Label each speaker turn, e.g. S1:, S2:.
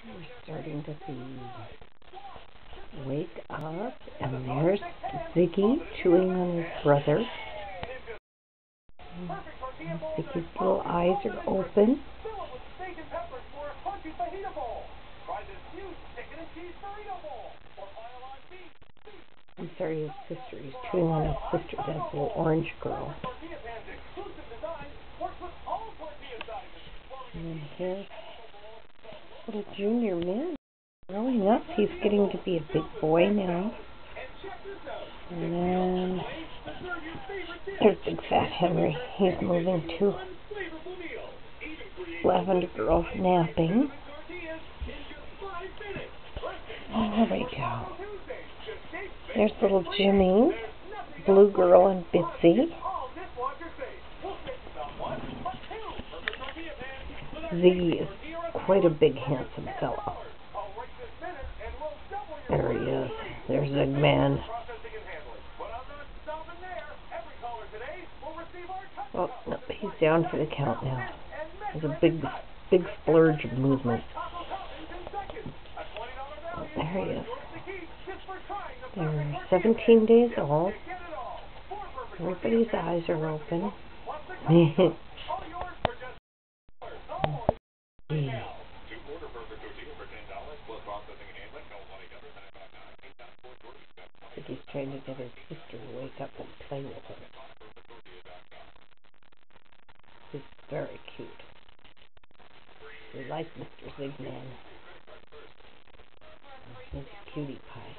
S1: We're starting to see wake up, and there's Ziggy chewing on his brother. Ziggy's little eyes are open. I'm sorry, his sister. He's chewing on his sister, that little orange girl. And then here's little Junior man growing up. He's getting to be a big boy now. And then there's Big Fat Henry. He's moving to Lavender Girl napping. There we go. There's little Jimmy, Blue Girl, and Bitsy. Ziggy is quite a big, handsome fellow. There he is. There's Zigman. Oh, no, he's down for the count now. There's a big splurge of movement. Oh, there he is. They're 17 days old. Everybody's eyes are open. I think he's trying to get his sister to wake up and play with him. He's very cute. We like Mr. Zigman. He's a cutie pie.